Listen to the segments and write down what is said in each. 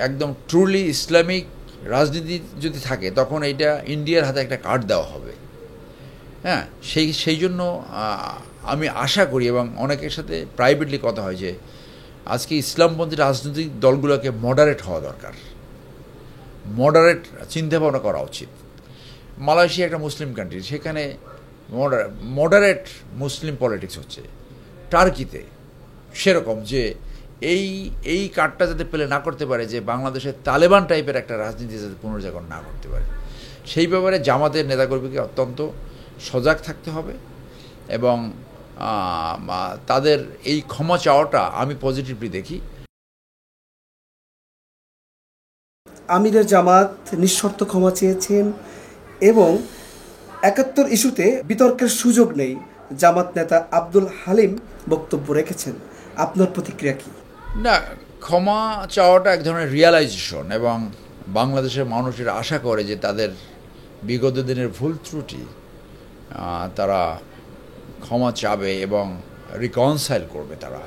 একদম truly Islamic রাজনীতি যদি থাকে তখন এইটা ইন্ডিয়ার হাতে একটা কার্ড দেওয়া হবে। হ্যাঁ, সেই জন্য আমি আশা করি এবং অনেকের সাথে প্রাইভেটলি কথা হয় যে আজকে ইসলামপন্থী রাজনৈতিক দলগুলোকে মডারেট হওয়া দরকার, মডারেট চিন্তাভাবনা করা উচিত। মালয়েশিয়া একটা মুসলিম কান্ট্রি, সেখানে মডারেট মুসলিম পলিটিক্স হচ্ছে। টার্কিতে সেরকম যে এই কার্ডটা যাতে পেলে না করতে পারে যে বাংলাদেশের তালেবান টাইপের একটা রাজনীতি যাতে পুনর্জাগরণ না করতে পারে, সেই ব্যাপারে জামাতের নেতাকর্মীকে অত্যন্ত সজাগ থাকতে হবে এবং তাদের এই ক্ষমা চাওয়াটা আমি পজিটিভলি দেখি। আমিরের জামাত নিঃশর্ত ক্ষমা চেয়েছেন এবং ৭১ ইস্যুতে বিতর্কের সুযোগ নেই, জামাত নেতা আব্দুল হালিম বক্তব্য রেখেছেন। আপনার প্রতিক্রিয়া কি? না, ক্ষমা চাওয়াটা এক ধরনের রিয়ালাইজেশন এবং বাংলাদেশের মানুষের আশা করে যে তাদের বিগত দিনের ভুল ত্রুটি তারা ক্ষমা চাবে এবং রিকনসাইল করবে তারা।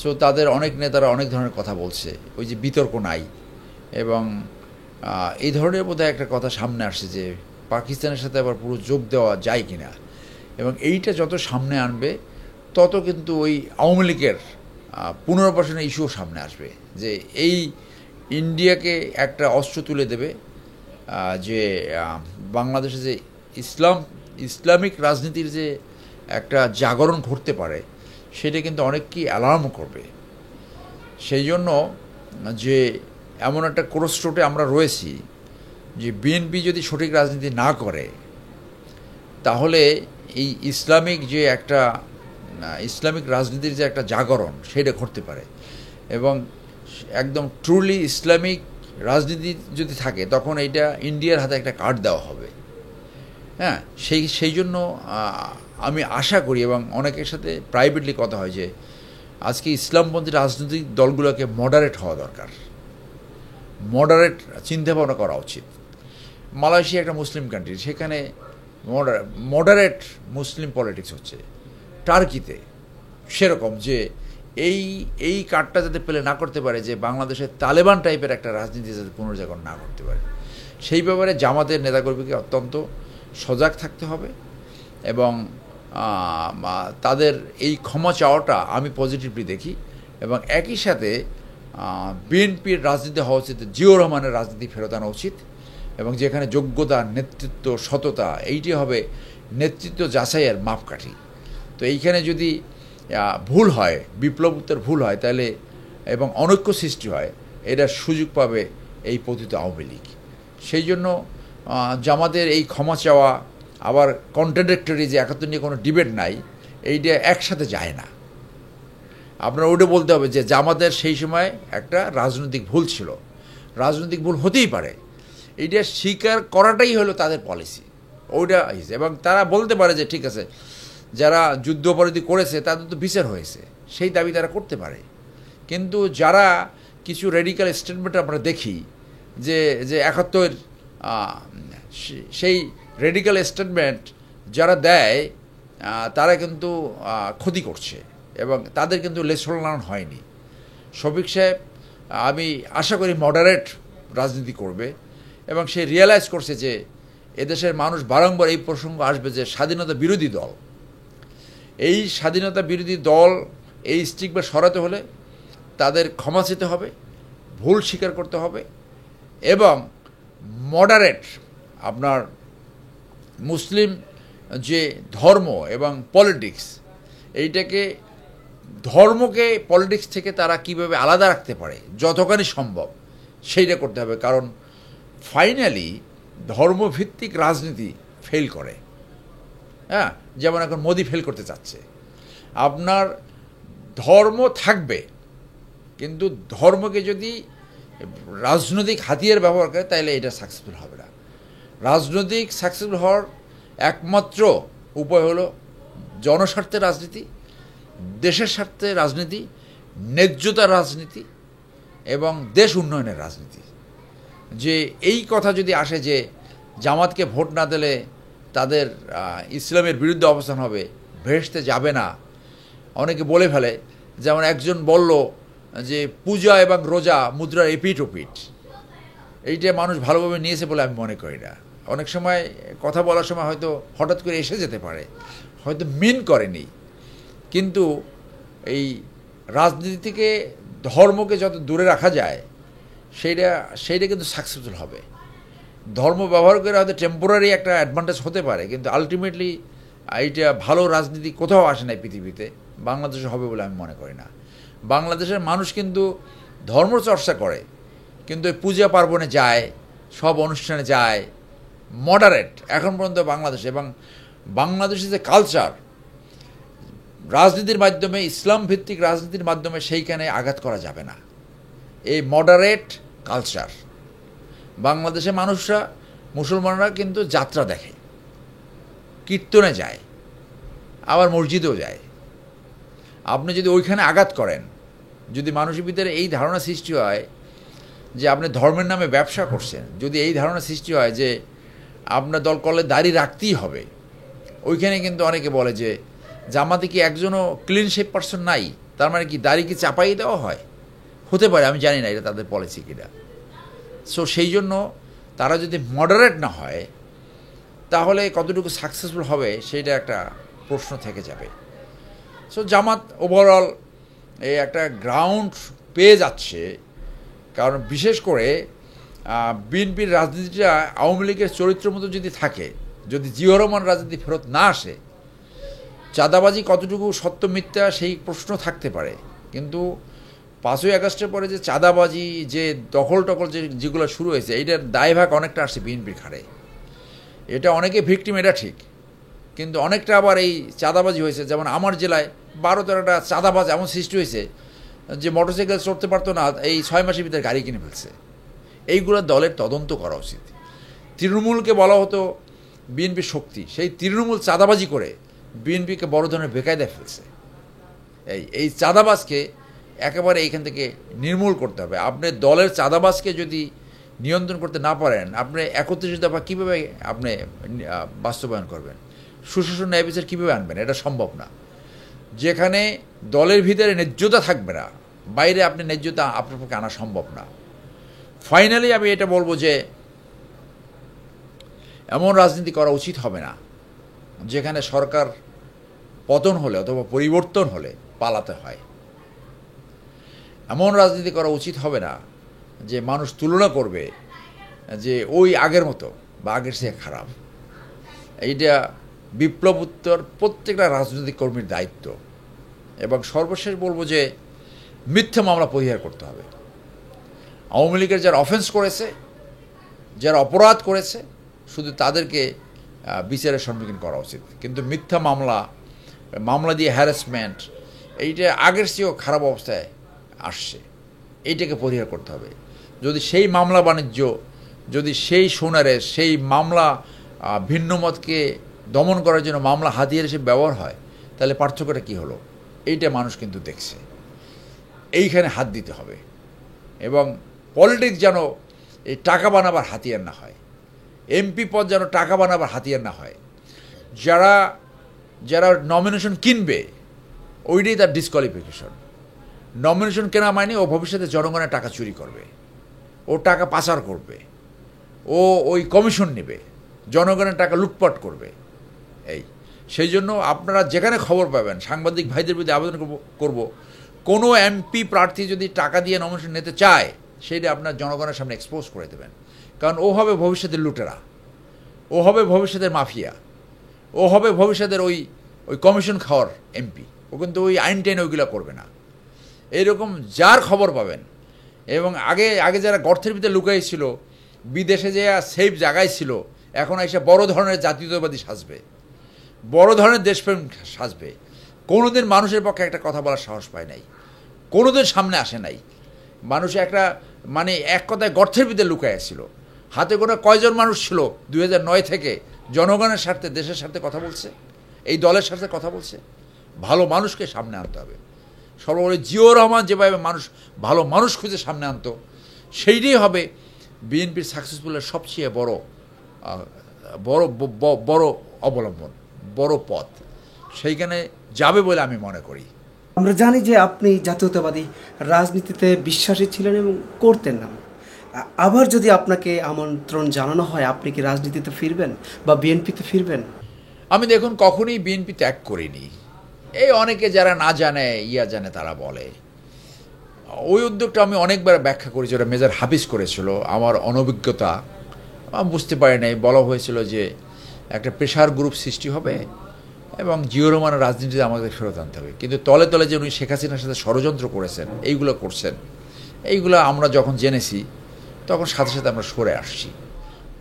সো তাদের অনেক নেতারা অনেক ধরনের কথা বলছে, ওই যে বিতর্ক নাই এবং এই ধরনের বোধহয় একটা কথা সামনে আসছে যে পাকিস্তানের সাথে আবার পুরো যোগ দেওয়া যায় কি না, এবং এইটা যত সামনে আনবে তত কিন্তু ওই আওয়ামী লীগের পুনর্বাসনের ইস্যুও সামনে আসবে যে এই ইন্ডিয়াকে একটা অস্ত্র তুলে দেবে যে বাংলাদেশে যে ইসলামিক রাজনীতির যে একটা জাগরণ ঘটতে পারে সেটা কিন্তু অনেককেই অ্যালার্ম করবে। সেই জন্য যে এমন একটা ক্রসরোডে আমরা রয়েছি যে বিএনপি যদি সঠিক রাজনীতি না করে তাহলে এই ইসলামিক রাজনীতির যে একটা জাগরণ সেটা ঘটতে পারে এবং একদম ট্রুলি ইসলামিক রাজনীতি যদি থাকে তখন এইটা ইন্ডিয়ার হাতে একটা কার্ড দেওয়া হবে। হ্যাঁ, সেই জন্য আমি আশা করি এবং অনেকের সাথে প্রাইভেটলি কথা হয় যে আজকে ইসলামপন্থী রাজনৈতিক দলগুলোকে মডারেট হওয়া দরকার, মডারেট চিন্তাভাবনা করা উচিত। মালয়েশিয়া একটা মুসলিম কান্ট্রি, সেখানে মডারেট মুসলিম পলিটিক্স হচ্ছে। টার্কিতে সেরকম যে এই কার্ডটা যাতে পেলে না করতে পারে যে বাংলাদেশের তালেবান টাইপের একটা রাজনীতি যাতে পুনর্জাগরণ না করতে পারে, সেই ব্যাপারে জামাতের নেতাকর্মীকে অত্যন্ত সজাগ থাকতে হবে এবং তাদের এই ক্ষমা চাওয়াটা আমি পজিটিভলি দেখি এবং একই সাথে বিএনপির রাজনীতি হওয়া উচিত, জিয়াউর রহমানের রাজনীতি ফেরত আনা উচিত এবং যেখানে যোগ্যতা, নেতৃত্ব, সততা এইটি হবে নেতৃত্ব যাচাইয়ের মাপকাঠি। তো এইখানে যদি ভুল হয়, বিপ্লবোত্তর ভুল হয় তাহলে এবং অনৈক্য সৃষ্টি হয়, এটার সুযোগ পাবে এই পতিত আওয়ামী লীগ। সেই জন্য জামাতের এই ক্ষমা চাওয়া আবার কন্ট্রাডিক্টরি যে ৭১ নিয়ে কোনো ডিবেট নাই, এইটা একসাথে যায় না। আপনার ওটা বলতে হবে যে জামাতের সেই সময় একটা রাজনৈতিক ভুল ছিল, রাজনৈতিক ভুল হতেই পারে, এইটা স্বীকার করাটাই হলো তাদের পলিসি, ওইটা এবং তারা বলতে পারে যে ঠিক আছে যারা যুদ্ধ অপরাধী করেছে তাদের তো বিচার হয়েছে, সেই দাবি তারা করতে পারে। কিন্তু যারা কিছু রেডিক্যাল স্টেটমেন্ট আমরা দেখি যে ৭১ সেই রেডিক্যাল স্টেটমেন্ট যারা দেয় তারা কিন্তু ক্ষতি করছে এবং তাদের কিন্তু লেসন লার্ন হয়নি। শফিক সাহেব আমি আশা করি মডারেট রাজনীতি করবে এবং সে রিয়েলাইজ করছে যে এদেশের মানুষ বারংবার এই প্রসঙ্গ আসবে যে স্বাধীনতা বিরোধী দল, এই স্বাধীনতা বিরোধী দল এই স্টিগমা সরাতে হলে তাদের ক্ষমা চেতে হবে, ভুল স্বীকার করতে হবে এবং মডারেট আপনার মুসলিম যে ধর্ম এবং পলিটিক্স, এইটাকে ধর্মকে পলিটিক্স থেকে তারা কিভাবে আলাদা রাখতে পারে যতখানি সম্ভব সেইটা করতে হবে। কারণ ফাইনালি ধর্মভিত্তিক রাজনীতি ফেল করে। হ্যাঁ, যেমন এখন মোদি ফেল করতে চাচ্ছে। আপনার ধর্ম থাকবে কিন্তু ধর্মকে যদি রাজনৈতিক হাতিয়ার ব্যবহার করে তাহলে এটা সাকসেসফুল হবে না। রাজনৈতিক সাকসেসফুল হওয়ার একমাত্র উপায় হলো জনস্বার্থের রাজনীতি, দেশের স্বার্থে রাজনীতি, ন্যায্যতার রাজনীতি এবং দেশ উন্নয়নের রাজনীতি। যে এই কথা যদি আসে যে জামাতকে ভোট না দিলে তাদের ইসলামের বিরুদ্ধে অবস্থান হবে, ভেস্তে যাবে না, অনেকে বলে ফেলে। যেমন একজন বলল যে পূজা এবং রোজা মুদ্রার এপিঠ ওপিঠ, এইটা মানুষ ভালোভাবে নিয়েছে বলে আমি মনে করি না। অনেক সময় কথা বলার সময় হয়তো হঠাৎ করে এসে যেতে পারে, হয়তো মিন করেনি, কিন্তু এই রাজনীতি থেকে ধর্মকে যত দূরে রাখা যায় সেইটা কিন্তু সাকসেসফুল হবে। ধর্ম ব্যবহার করে হয়তো টেম্পোরারি একটা অ্যাডভান্টেজ হতে পারে, কিন্তু আলটিমেটলি এইটা ভালো রাজনীতি কোথাও আসে না পৃথিবীতে, বাংলাদেশে হবে বলে আমি মনে করি না। বাংলাদেশের মানুষ কিন্তু ধর্ম চর্চা করে, কিন্তু পূজা পার্বণে যায়, সব অনুষ্ঠানে যায়, মডারেট এখন পর্যন্ত বাংলাদেশে। এবং বাংলাদেশের যে কালচার, রাজনীতির মাধ্যমে, ইসলাম ভিত্তিক রাজনীতির মাধ্যমে সেইখানে আঘাত করা যাবে না। এই মডারেট কালচার, বাংলাদেশের মানুষরা, মুসলমানরা কিন্তু যাত্রা দেখে, কীর্তনে যায়, আবার মসজিদেও যায়। আপনি যদি ওইখানে আঘাত করেন, যদি মানুষের ভিতরে এই ধারণা সৃষ্টি হয় যে আপনি ধর্মের নামে ব্যবসা করছেন, যদি এই ধারণা সৃষ্টি হয় যে আপনার দল করলে দাড়ি রাখতেই হবে, ওইখানে কিন্তু অনেকে বলে যে জামাতে কি একজনও ক্লিন শেপ পারসন নাই, তার মানে কি দাড়ি কি চাপাই দেওয়া হয়? হতে পারে, আমি জানি না এটা তাদের পলিসি কিনা। সো সেই জন্য তারা যদি মডারেট না হয় তাহলে কতটুকু সাকসেসফুল হবে সেইটা একটা প্রশ্ন থেকে যাবে। সো জামাত ওভারঅল এই একটা গ্রাউন্ড পেয়ে যাচ্ছে, কারণ বিশেষ করে বিএনপির রাজনীতিটা আওয়ামী লীগের চরিত্র মতো যদি থাকে, যদি জিয়াউর রহমান রাজনীতি ফেরত না আসে, চাঁদাবাজি কতটুকু সত্য মিথ্যা সেই প্রশ্ন থাকতে পারে, কিন্তু 5ই আগস্টের পরে যে চাঁদাবাজি, যে দখল যেগুলো শুরু হয়েছে, এইটার দায়ভাগ অনেকটা আসছে বিএনপির ঘাড়ে। এটা অনেকে ভিকটিম, এটা ঠিক, কিন্তু অনেকটা আবার এই চাঁদাবাজি হয়েছে। যেমন আমার জেলায় 12-13টা চাঁদাবাজ এমন সৃষ্টি হয়েছে যে মোটরসাইকেল চড়তে পারতো না, এই 6 মাসের ভিতরে গাড়ি কিনে ফেলছে। এইগুলো দলের তদন্ত করা উচিত। তৃণমূলকে বলা হতো বিএনপির শক্তি, সেই তৃণমূল চাঁদাবাজি করে বিএনপিকে বড় ধরনের বেকায়দায় ফেলছে। এই চাঁদাবাজকে একেবারে এইখান থেকে নির্মূল করতে হবে। আপনি দলের চাঁদাবাজকে যদি নিয়ন্ত্রণ করতে না পারেন, আপনি 31 দফা কীভাবে আপনি বাস্তবায়ন করবেন? সুশাসন ন্যায় বিচার কীভাবে আনবেন? এটা সম্ভব না। যেখানে দলের ভিতরে ন্যায্যতা থাকবে না, বাইরে আপনি ন্যায্যতা আপনার পক্ষে আনা সম্ভব না। ফাইনালি আমি এটা বলবো যে এমন রাজনীতি করা উচিত হবে না যেখানে সরকার পতন হলে অথবা পরিবর্তন হলে পালাতে হয়। এমন রাজনীতি করা উচিত হবে না যে মানুষ তুলনা করবে যে ওই আগের মতো বা আগের চেয়ে খারাপ। এইটা বিপ্লব উত্তর প্রত্যেকটা রাজনৈতিক কর্মীর দায়িত্ব। এবং সর্বশেষ বলবো যে মিথ্যা মামলা পরিহার করতে হবে। আওয়ামী লীগের যারা অফেন্স করেছে, যারা অপরাধ করেছে, শুধু তাদেরকে বিচারের সম্মুখীন করা উচিত। কিন্তু মিথ্যা মামলা দিয়ে হ্যারাসমেন্ট, এইটা আগের চেয়েও খারাপ অবস্থায় আসছে, এইটাকে পরিহার করতে হবে। যদি সেই মামলা বাণিজ্য, যদি সেই সোনারে সেই মামলা ভিন্ন মতকে দমন করার জন্য মামলা হাতিয়ার হিসেবে ব্যবহার হয়, তাহলে পার্থক্যটা কী হলো? এইটা মানুষ কিন্তু দেখছে। এইখানে হাত দিতে হবে। এবং পলিটিক্স যেন এই টাকা বানাবার হাতিয়ার না হয়, এমপি পদ যেন টাকা বানাবার হাতিয়ার না হয়। যারা নমিনেশন কিনবে, ওইটাই তার ডিসকোয়ালিফিকেশন। নমিনেশন কেনা মানে ও ভবিষ্যতে জনগণের টাকা চুরি করবে, ও টাকা পাচার করবে, ও ওই কমিশন নেবে, জনগণের টাকা লুটপাট করবে। সেই জন্য আপনারা যেখানে খবর পাবেন, সাংবাদিক ভাইদের বিরুদ্ধে আবেদন করব, কোনো এমপি প্রার্থী যদি টাকা দিয়ে নমিনেশন নিতে চায়, সেইটা আপনার জনগণের সামনে এক্সপোজ করে দেবেন। কারণ ও হবে ভবিষ্যতের লুটেরা, ও হবে ভবিষ্যতের মাফিয়া, ও হবে ভবিষ্যতের ওই কমিশন খাওয়ার এমপি। ও কিন্তু ওই আইন টেন ওইগুলো করবে না। এইরকম যার খবর পাবেন, এবং আগে যারা গর্তের ভিতরে লুকাইছিল, বিদেশে যে সেফ জায়গায় ছিল, এখন এসে বড় ধরনের জাতীয়তাবাদী সাজবে, বড় ধরনের দেশপ্রেম সাজবে। কোনোদিন মানুষের পক্ষে একটা কথা বলার সাহস পায় নাই, কোনোদিন সামনে আসে নাই। মানুষ একটা মানে এক কথায় গর্তের ভিতরে লুকায় ছিল। হাতে গোনা কয়জন মানুষ ছিল 2009 থেকে জনগণের স্বার্থে, দেশের স্বার্থে কথা বলছে, এই দলের স্বার্থে কথা বলছে? ভালো মানুষকে সামনে আনতে হবে। সর্বোপরি জিয়াউর রহমান যেভাবে ভালো মানুষ খুঁজে সামনে আনতো, সেইটাই হবে বিএনপির সাকসেসফুলের সবচেয়ে বড় বড় অবলম্বন, বড় পথ। সেইখানে যাবে বলে আমি মনে করি। আমরা জানি যে আপনি জাতীয়তাবাদী রাজনীতিতে বিশ্বাসী ছিলেন এবং করতেন না। আবার যদি আপনাকে আমন্ত্রণ জানানো হয়, আপনি কি রাজনীতিতে ফিরবেন বা বিএনপিতে ফিরবেন? আমি দেখুন কখনোই বিএনপি ত্যাগ করিনি। এই অনেকে যারা না জানে জানে তারা বলে। ওই উদ্যোগটা আমি অনেকবার ব্যাখ্যা করেছি, ওটা মেজর হাফিজ করেছিল। আমার অনভিজ্ঞতা, আমি বুঝতে পারি নাই। বলা হয়েছিল যে একটা প্রেশার গ্রুপ সৃষ্টি হবে এবং জিয়র রহমানের রাজনীতিতে আমাদের ফেরত আনতে হবে। কিন্তু তলে তলে যে উনি শেখ হাসিনার সাথে ষড়যন্ত্র করেছেন, এইগুলো করছেন, এইগুলো আমরা যখন জেনেছি তখন সাথে সাথে আমরা সরে আসছি।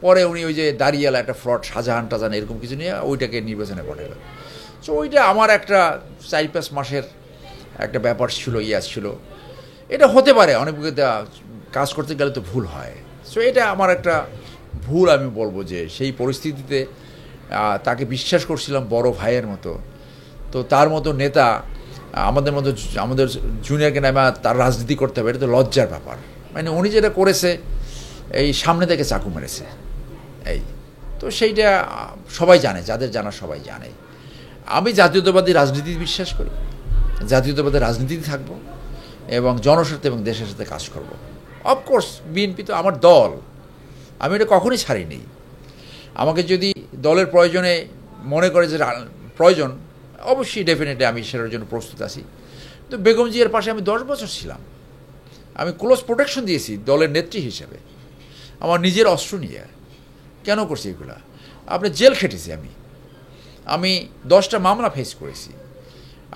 পরে উনি ওই যে দাঁড়িয়ালা একটা ফ্রড শাহজাহান টাজান এরকম কিছু নিয়ে ওইটাকে নির্বাচনে পাঠালো। সো ওইটা আমার একটা 4-5 মাসের একটা ব্যাপার ছিল, ছিল। এটা হতে পারে, অনেক কাজ করতে গেলে তো ভুল হয়। সো এটা আমার একটা ভুল আমি বলবো, যে সেই পরিস্থিতিতে তাকে বিশ্বাস করছিলাম বড় ভাইয়ের মতো। তো তার মতো নেতা আমাদের জুনিয়রকে নামে তার রাজনীতি করতে হবে, এটা তো লজ্জার ব্যাপার। মানে উনি যেটা করেছে, এই সামনে থেকে চাকু মেরেছে, এই তো সেইটা সবাই জানে, যাদের জানা সবাই জানে। আমি জাতীয়তাবাদী রাজনীতি বিশ্বাস করি, জাতীয়তাবাদী রাজনীতিতে থাকবো এবং জনস্বার্থে এবং দেশের সাথে কাজ করব। অফকোর্স বিএনপি তো আমার দল, আমি এটা কখনোই ছাড়িনি। আমাকে যদি দলের প্রয়োজনে মনে করে যে প্রয়োজন, অবশ্যই ডেফিনেটলি আমি সেটার জন্য প্রস্তুত আছি। তো বেগম জিয়ার পাশে আমি 10 বছর ছিলাম, আমি ক্লোজ প্রোটেকশন দিয়েছি দলের নেত্রী হিসেবে, আমার নিজের অস্ত্র নিয়ে। কেন করছি এগুলা? আপনি জেল খেটেছি, আমি 10টা মামলা ফেস করেছি,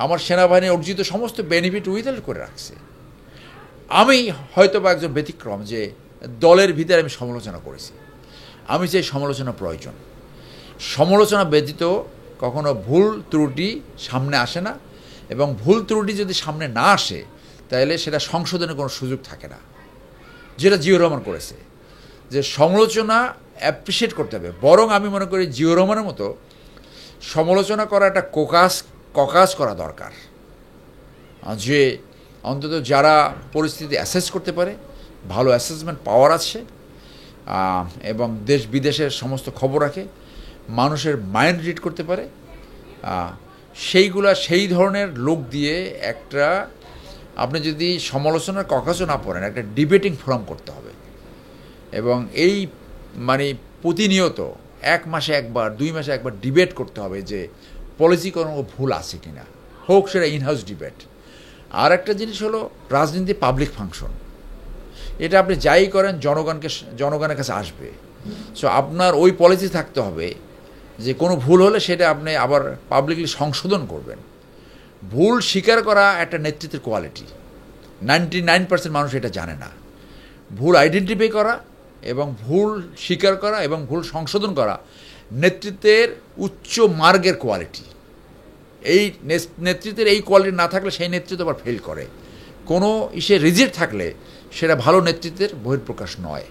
আমার সেনাবাহিনী অর্জিত সমস্ত বেনিফিট উইথহোল্ড করে রাখছে। আমি হয়তো বা একজন ব্যতিক্রম যে দলের ভিতরে আমি সমালোচনা করেছি। আমি চাই সমালোচনা প্রয়োজন, সমালোচনা ব্যতীত কখনো ভুল ত্রুটি সামনে আসে না, এবং ভুল ত্রুটি যদি সামনে না আসে তাহলে সেটা সংশোধনের কোনো সুযোগ থাকে না। যেটা জিয়র রহমান করেছে, যে সমালোচনা অ্যাপ্রিসিয়েট করতে হবে। বরং আমি মনে করি জিয়র রহমানের মতো সমালোচনা করা একটা ককাজ করা দরকার, যে অন্তত যারা পরিস্থিতি অ্যাসেস করতে পারে, ভালো অ্যাসেসমেন্ট পাওয়ার আছে এবং দেশ বিদেশের সমস্ত খবর রাখে, মানুষের মাইন্ড রিড করতে পারে, সেই ধরনের লোক দিয়ে একটা, আপনি যদি সমালোচনার ককাজও না পড়েন, একটা ডিবেটিং ফোরাম করতে হবে। এবং এই মানে প্রতিনিয়ত 1 মাসে একবার 2 মাসে একবার ডিবেট করতে হবে যে পলিসি কোনো ভুল আছে কিনা, হোক সেটা ইনহাউস ডিবেট। আর একটা জিনিস হলো রাজনীতি পাবলিক ফাংশন, এটা আপনি যাই করেন জনগণের কাছে আসবে। সো আপনার ওই পলিসি থাকতে হবে যে কোনো ভুল হলে সেটা আপনি আবার পাবলিকলি সংশোধন করবেন। ভুল স্বীকার করা একটা নেতৃত্বের কোয়ালিটি, 99% মানুষ এটা জানে না। ভুল আইডেন্টিফাই করা এবং ভুল স্বীকার করা এবং ভুল সংশোধন করা নেতৃত্বের উচ্চ মার্গের কোয়ালিটি। এই নেতৃত্বের এই কোয়ালিটি না থাকলে সেই নেতৃত্ব আবার ফেল করে। কোনো রিজিড থাকলে সেটা ভালো নেতৃত্বের বহিঃপ্রকাশ নয়।